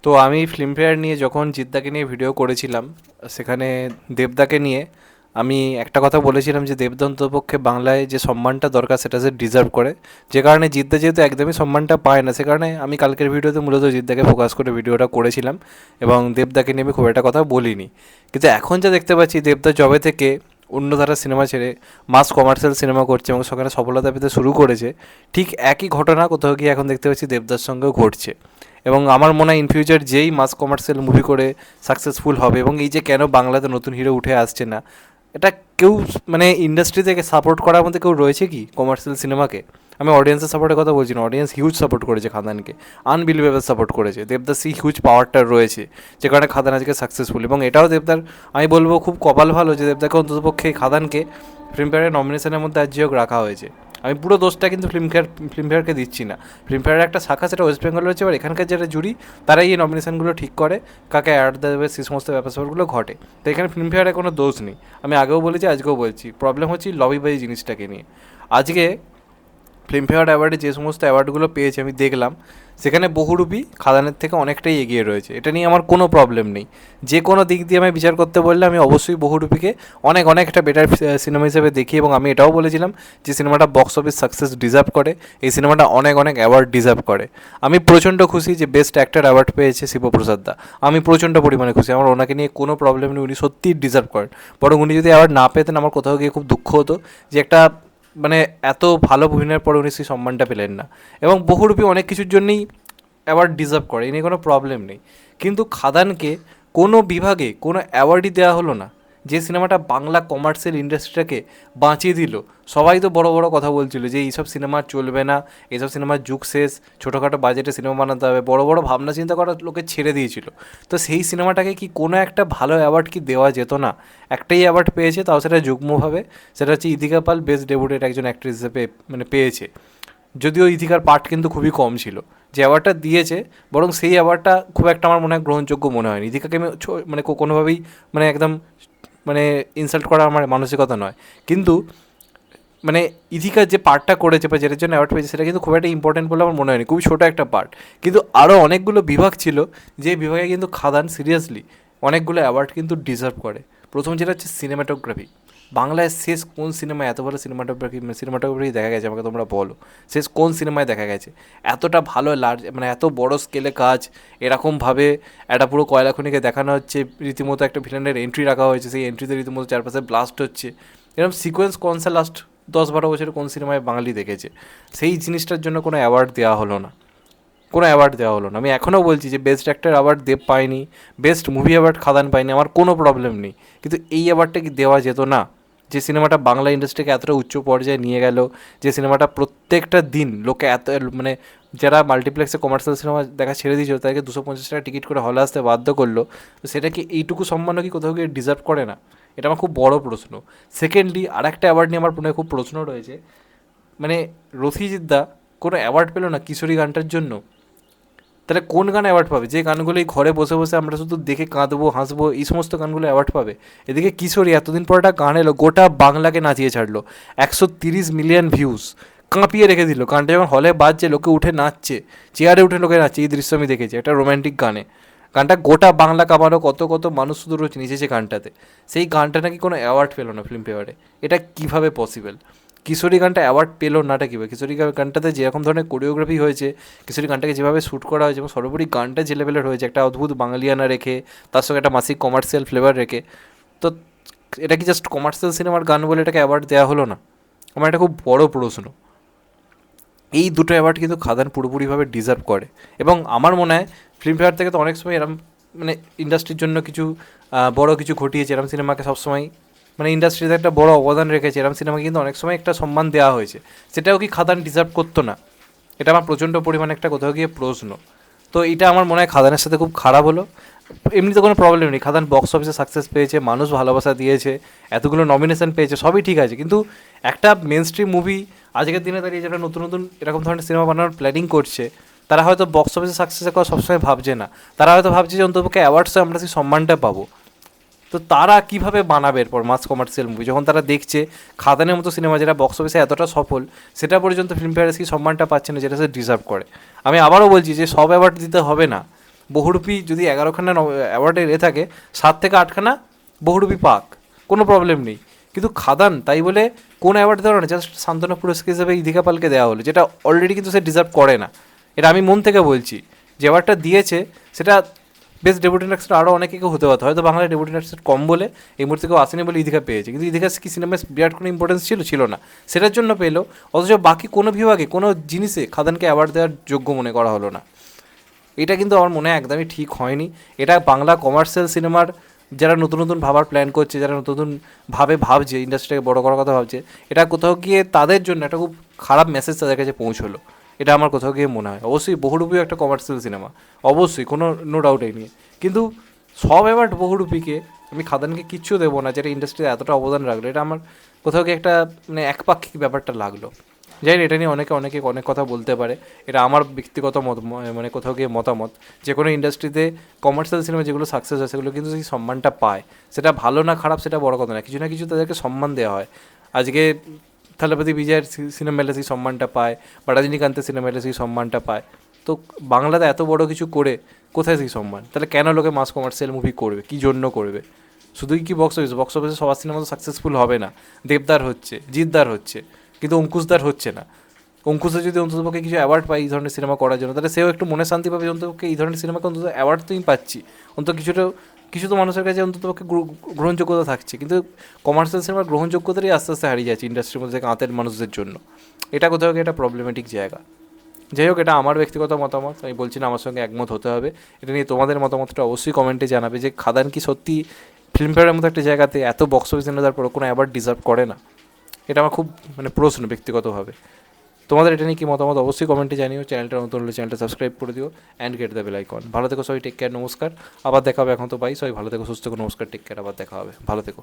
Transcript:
তো আমি ফিল্মফেয়ার নিয়ে যখন জিদ্দাকে নিয়ে ভিডিও করেছিলাম, সেখানে দেবদাকে নিয়ে আমি একটা কথা বলেছিলাম যে দেবদা অন্ততপক্ষে বাংলায় যে সম্মানটা দরকার সেটা সে ডিজার্ভ করে, যে কারণে জিদ্দা যেহেতু একদমই সম্মানটা পায় না, সে কারণে আমি কালকের ভিডিওতে মূলত জিদ্দাকে ফোকাস করে ভিডিওটা করেছিলাম এবং দেবদাকে নিয়ে আমি খুব একটা কথা বলিনি। কিন্তু এখন যা দেখতে পাচ্ছি, দেবদা জবে থেকে অন্য ধারা সিনেমা ছেড়ে মাস কমার্শিয়াল সিনেমা করছে এবং সেখানে সফলতা পেতে শুরু করেছে, ঠিক একই ঘটনা কোথাও গিয়ে এখন দেখতে পাচ্ছি দেবদার সঙ্গেও ঘটছে। এবং আমার মনে হয় ইন ফিউচার যেই মাস কমার্শিয়াল মুভি করে সাকসেসফুল হবে, এবং এই যে কেন বাংলাতে নতুন হিরো উঠে আসছে না, এটা কেউ মানে ইন্ডাস্ট্রি থেকে সাপোর্ট করার মধ্যে কেউ রয়েছে কি কমার্শিয়াল সিনেমাকে? আমি অডিয়েন্সের সাপোর্টের কথা বলছি না, অডিয়েন্স হিউজ সাপোর্ট করেছে খাদানকে, আনবিলিভেবল সাপোর্ট করেছে। দেবদার সেই হিউজ পাওয়ারটা রয়েছে যে কারণে খাদান আজকে সাকসেসফুল, এবং এটাও দেবদার আমি বলবো খুব কপাল ভালো যে দেবদাকে অন্ততপক্ষে খাদানকে ফিল্মফেয়ারের নমিনেশনের মধ্যে আজ যোগ রাখা হয়েছে। আমি পুরো দোষটা কিন্তু ফিল্মফেয়ারকে দিচ্ছি না, ফিল্মফেয়ারের একটা শাখা সেটা ওয়েস্ট বেঙ্গল রয়েছে, এবার এখানকার যারা জুরি তারাই এই নমিনেশনগুলো ঠিক করে, কাকে অ্যাওয়ার্ড দেবে সেই সমস্ত ব্যাপার স্যাপারগুলো ঘটে। তো এখানে ফিল্মফেয়ারের কোনো দোষ নেই, আমি আগেও বলেছি আজকেও বলছি, প্রবলেম হচ্ছে লবিবাজি জিনিসটাকে নিয়ে। আজকে ফিল্মফেয়ার অ্যাওয়ার্ডে যে সমস্ত অ্যাওয়ার্ডগুলো পেয়েছে আমি দেখলাম, সেখানে বহুরূপী খাদানের থেকে অনেকটাই এগিয়ে রয়েছে, এটা নিয়ে আমার কোনো প্রবলেম নেই। যে কোনো দিক দিয়ে আমি বিচার করতে বললে আমি অবশ্যই বহুরূপীকে অনেক অনেক একটা বেটার সিনেমা হিসেবে দেখি, এবং আমি এটাও বলেছিলাম যে সিনেমাটা বক্স অফিস সাকসেস ডিজার্ভ করে, এই সিনেমাটা অনেক অনেক অ্যাওয়ার্ড ডিজার্ভ করে। আমি প্রচণ্ড খুশি যে বেস্ট অ্যাক্টর অ্যাওয়ার্ড পেয়েছে শিবপ্রসাদ দা, আমি প্রচণ্ড পরিমাণে খুশি, আমার ওনাকে নিয়ে কোনো প্রবলেম নেই, উনি সত্যিই ডিজার্ভ করেন। বরং উনি যদি অ্যাওয়ার্ড না পেতেন আমার কোথাও গিয়ে খুব দুঃখ হতো যে একটা মানে এত ভালো অভিনয়ের পরে উনি সেই সম্মানটা পেলেন না। এবং বহুরূপী অনেক কিছুর জন্যই অ্যাওয়ার্ড ডিজার্ভ করে, এ নিয়ে কোনো প্রবলেম নেই। কিন্তু খাদানকে কোনো বিভাগে কোনো অ্যাওয়ার্ডই দেওয়া হলো না, যে সিনেমাটা বাংলা কমার্শিয়াল ইন্ডাস্ট্রিটাকে বাঁচিয়ে দিল। সবাই তো বড় বড় কথা বলছিল যে এইসব সিনেমা চলবে না, এইসব সিনেমার যুগ শেষ, ছোটোখাটো বাজেটে সিনেমা বানাতে হবে, বড় বড় ভাবনা চিন্তা করার লোকে ছেড়ে দিয়েছিল। তো সেই সিনেমাটাকে কি কোনো একটা ভালো অ্যাওয়ার্ড কি দেওয়া যেত না? একটাই অ্যাওয়ার্ড পেয়েছে, তাও সেটা যুগ্মভাবে, সেটা হচ্ছে ইদিকা পাল বেস্ট ডেবুটেড একজন অ্যাক্ট্রেস হিসেবে মানে পেয়েছে। যদিও ইথিকার পার্ট কিন্তু খুবই কম ছিল, যে অ্যাওয়ার্ডটা দিয়েছে বরং সেই অ্যাওয়ার্ডটা খুব একটা আমার মনে হয় গ্রহণযোগ্য মনে হয়নি। ইথিকাকে আমি মানে কোনোভাবেই মানে একদম মানে ইনসাল্ট করা আমার মানসিকতা নয়, কিন্তু মানে ইথিকার যে পার্টটা করেছে বা যেটার জন্য অ্যাওয়ার্ড পেয়েছে সেটা কিন্তু খুব একটা ইম্পর্টেন্ট বলে আমার মনে হয়নি, খুবই ছোটো একটা পার্ট। কিন্তু আরও অনেকগুলো বিভাগ ছিল যে বিভাগে কিন্তু খাদান সিরিয়াসলি অনেকগুলো অ্যাওয়ার্ড কিন্তু ডিজার্ভ করে। প্রথম যেটা হচ্ছে সিনেমাটোগ্রাফি, বাংলায় শেষ কোন সিনেমায় এত ভালো সিনেমাটোগ্রাফি দেখা গেছে আমাকে তোমরা বলো? শেষ কোন সিনেমায় দেখা গেছে এতটা ভালো লার্জ মানে এত বড় স্কেলে কাজ, এরকমভাবে একটা পুরো কয়লা খনিকে দেখানো হচ্ছে, রীতিমতো একটা ভিলেনের এন্ট্রি রাখা হয়েছে, সেই এন্ট্রিতে রীতিমতো চারপাশে ব্লাস্ট হচ্ছে, এরকম সিকোয়েন্স কোনসা লাস্ট 10-12 বছরে কোন সিনেমায় বাঙালি দেখেছে? সেই জিনিসটার জন্য কোনো অ্যাওয়ার্ড দেওয়া হলো না, কোনো অ্যাওয়ার্ড দেওয়া হলো না। আমি এখনও বলছি যে বেস্ট অ্যাক্টর অ্যাওয়ার্ড দেব পায়নি, বেস্ট মুভি অ্যাওয়ার্ড খাদান পায়নি, আমার কোনো প্রবলেম নেই, কিন্তু এই অ্যাওয়ার্ডটা কি দেওয়া যেত না? যে সিনেমাটা বাংলা ইন্ডাস্ট্রিকে এতটা উচ্চ পর্যায়ে নিয়ে গেল, যে সিনেমাটা প্রত্যেকটা দিন লোকে এত মানে যারা মাল্টিপ্লেক্সে কমার্শিয়াল সিনেমা দেখা ছেড়ে দিয়েছিল তাদেরকে 250 টাকা টিকিট করে হলে আসতে বাধ্য করলো, তো সেটা কি এইটুকু সম্মানও কি কোথাও গিয়ে ডিজার্ভ করে না? এটা আমার খুব বড় প্রশ্ন। সেকেন্ডলি আর একটা অ্যাওয়ার্ড নিয়ে আমার মনে খুব প্রশ্ন রয়েছে, মানে রথিজিৎদা কোনো অ্যাওয়ার্ড পেলো না কিশোরী গানটার জন্য, তাহলে কোন গান অ্যাওয়ার্ড পাবে? যে গানগুলো এই ঘরে বসে বসে আমরা শুধু দেখে কাঁদবো হাসবো, এই সমস্ত গানগুলো অ্যাওয়ার্ড পাবে? এদিকে কিশোরী এতদিন পর একটা গান এলো, গোটা বাংলাকে নাচিয়ে ছাড়লো, 130 মিলিয়ন ভিউজ, কাঁপিয়ে রেখে দিল। গানটা যখন হলে বাজছে লোকে উঠে নাচছে, চেয়ারে উঠে লোকে নাচছে, এই দৃশ্য আমি দেখেছি একটা রোম্যান্টিক গানে। গানটা গোটা বাংলা কাঁপানো, কত কত মানুষ শুধু রোজ নেচেছে গানটাতে, সেই গানটা নাকি কোনো অ্যাওয়ার্ড পেলো না ফিল্মফেয়ারে। এটা কীভাবে পসিবল? কিশোরী গানটা অ্যাওয়ার্ড পেলো নাটা কীভাবে? কিশোরী গানটাতে যেরকম ধরনের কোরিওগ্রাফি হয়েছে, কিশোরী গানটাকে যেভাবে শ্যুট করা হয়েছে, এবং সর্বোপরি গানটা যে লেভেলের হয়েছে, একটা অদ্ভুত বাঙালিয়ানা রেখে তার সঙ্গে একটা মাসিক কমার্শিয়াল ফ্লেভার রেখে, তো এটা কি জাস্ট কমার্শিয়াল সিনেমার গান বলে এটাকে অ্যাওয়ার্ড দেওয়া হলো না? আমার এটা খুব বড় প্রশ্ন। এই দুটো অ্যাওয়ার্ড কিন্তু খাদান পুরোপুরিভাবে ডিজার্ভ করে, এবং আমার মনে হয় ফিল্মফেয়ার থেকে তো অনেক সময় এরম মানে ইন্ডাস্ট্রির জন্য কিছু বড় কিছু ঘটিয়েছে, এরম সিনেমাকে সবসময় মানে ইন্ডাস্ট্রিতে একটা বড় অবদান রেখেছে, এরম সিনেমাকে কিন্তু অনেক সময় একটা সম্মান দেওয়া হয়েছে, সেটাও কি খাদান ডিজার্ভ করতো না? এটা আমার প্রচণ্ড পরিমাণে একটা কোথাও গিয়ে প্রশ্ন। তো এটা আমার মনে হয় খাদানের সাথে খুব খারাপ হলো। এমনিতে কোনো প্রবলেম নেই, খাদান বক্স অফিসে সাকসেস পেয়েছে, মানুষ ভালোবাসা দিয়েছে, এতগুলো নমিনেশন পেয়েছে, সবই ঠিক আছে, কিন্তু একটা মেন স্ট্রিম মুভি আজকের দিনে দাঁড়িয়ে যারা নতুন নতুন এরকম ধরনের সিনেমা বানানোর প্ল্যানিং করছে, তারা হয়তো বক্স অফিসে সাকসেসের কথা সবসময় ভাবছে না, তারা হয়তো ভাবছে যে অন্তপক্ষে অ্যাওয়ার্ডসে আমরা সেই সম্মানটা পাবো। তো তারা কীভাবে বানাবে এরপর মাস কমার্শিয়াল মুভি, যখন তারা দেখছে খাদানের মতো সিনেমা যেটা বক্স অফিসে এতটা সফল, সেটা পর্যন্ত ফিল্মফেয়ারে সেই সম্মানটা পাচ্ছে না যেটা সে ডিজার্ভ করে। আমি আবারও বলছি যে সব অ্যাওয়ার্ড দিতে হবে না, বহুরূপী যদি 11খানা অ্যাওয়ার্ডে এ থাকে, 7 থেকে 8খানা বহুরূপী পাক, কোনো প্রবলেম নেই। কিন্তু খাদান তাই বলে কোন অ্যাওয়ার্ড দেওয়া না, জাস্ট সান্ত্বনা পুরস্কার হিসেবে ইদিকা পালকে দেওয়া হলো, যেটা অলরেডি কিন্তু সে ডিজার্ভ করে না। এটা আমি মন থেকে বলছি। যে অ্যাওয়ার্ডটা দিয়েছে সেটা বেস্ট ডেবিউটেন্ট অ্যাক্টর আরও অনেকে কেউ হতে পারতো, হয়তো বাংলায় ডেবিউটেন্ট অ্যাক্টর কম বলে এই মুহূর্তে কেউ আসেনি বলে ইদিকা পেয়েছে, কিন্তু ইদিকা কি সিনেমায় বিরাট কোনো ইম্পর্টেন্স ছিল না, সেটার জন্য পেলো। অথচ বাকি কোনো বিভাগে কোনো জিনিসে খাদানকে অ্যাওয়ার্ড দেওয়ার যোগ্য মনে করা হলো না। এটা কিন্তু আমার মনে হয় একদমই ঠিক হয়নি। এটা বাংলা কমার্শিয়াল সিনেমার যারা নতুন নতুন ভাবার প্ল্যান করছে, যারা নতুন নতুন ভাবছে ইন্ডাস্ট্রিটাকে বড় করার কথা ভাবছে, এটা কোথাও গিয়ে তাদের জন্য একটা খুব খারাপ মেসেজ তাদের কাছে পৌঁছলো। এটা আমার কোথাও গিয়ে মনে হয়। অবশ্যই বহুরূপীও একটা কমার্শিয়াল সিনেমা, অবশ্যই, কোনো নো ডাউট এই নিয়ে, কিন্তু সব অ্যাওয়ার্ড বহুরূপীকে, আমি খাদানকে কিচ্ছু দেবো না যেটা ইন্ডাস্ট্রিতে এতটা অবদান রাখলো। এটা আমার কোথাও গিয়ে একটা মানে একপাক্ষিক ব্যাপারটা লাগলো। যাই না, এটা নিয়ে অনেকে অনেক কথা বলতে পারে, এটা আমার ব্যক্তিগত মানে কোথাও গিয়ে মতামত। যে কোনো ইন্ডাস্ট্রিতে কমার্শিয়াল সিনেমা যেগুলো সাকসেস হয় সেগুলো কিন্তু সেই সম্মানটা পায়, সেটা ভালো না খারাপ সেটা বড় কথা না, কিছু না কিছু তাদেরকে সম্মান দেওয়া হয়। আজকে থালাপতি বিজয়ের সিনেমা এলে সেই সম্মানটা পায়, বা রজনীকান্তের সিনেমা এলে সেই সম্মানটা পায়। তো বাংলাতে এত বড় কিছু করে কোথায় সেই সম্মান? তাহলে কেন লোকে মাস কমার্শিয়াল মুভি করবে, কী জন্য করবে? শুধুই কি বক্স অফিসে সবার সিনেমা তো সাকসেসফুল হবে না। দেবদার হচ্ছে, জিতদার হচ্ছে, কিন্তু অঙ্কুশদার হচ্ছে না। অঙ্কুশে যদি অন্ততপক্ষে কিছু অ্যাওয়ার্ড পাই এই ধরনের সিনেমা করার জন্য, তাহলে সেও একটু মনে শান্তি পাবে, অন্ততপক্ষে এই ধরনের সিনেমাকে অন্তত অ্যাওয়ার্ড তো আমি পাচ্ছি, অন্তত কিছু তো মানুষের কাছে অন্ততপক্ষে গ্রহণযোগ্যতা থাকছে। কিন্তু কমার্শিয়াল সিনেমার গ্রহণযোগ্যতারই আস্তে আস্তে হারিয়ে যাচ্ছে ইন্ডাস্ট্রির মধ্যে থেকে আঁতের মানুষদের জন্য। এটা কোথাও একটা প্রবলেমেটিক জায়গা। যাই হোক, এটা আমার ব্যক্তিগত মতামত, আমি বলছি না আমার সঙ্গে একমত হতে হবে। এটা নিয়ে তোমাদের মতামতটা অবশ্যই কমেন্টে জানাবে, যে খাদান কি সত্যি ফিল্মফেয়ারের মতো একটা জায়গাতে এত বক্স অফিস এনে দেওয়ার পর কোনো অ্যাওয়ার্ড ডিজার্ভ করে না? এটা আমার খুব মানে প্রশ্ন ব্যক্তিগতভাবে। তোমাদের এটা নিয়ে কি মতামত অবশ্যই কমেন্টে জানিও। চ্যানেলটা নতুন হলে চ্যানেলটা সাবস্ক্রাইব করে দিও and get the bell icon. ভালো থেকো সবাই, টেক কেয়ার, নমস্কার। আবার দেখা হবে, এখন তো বাই, সবাই ভালো থেকো, সুস্থ থেকো, নমস্কার, টেক কেয়ার, আবার দেখা হবে, ভালো থেকো।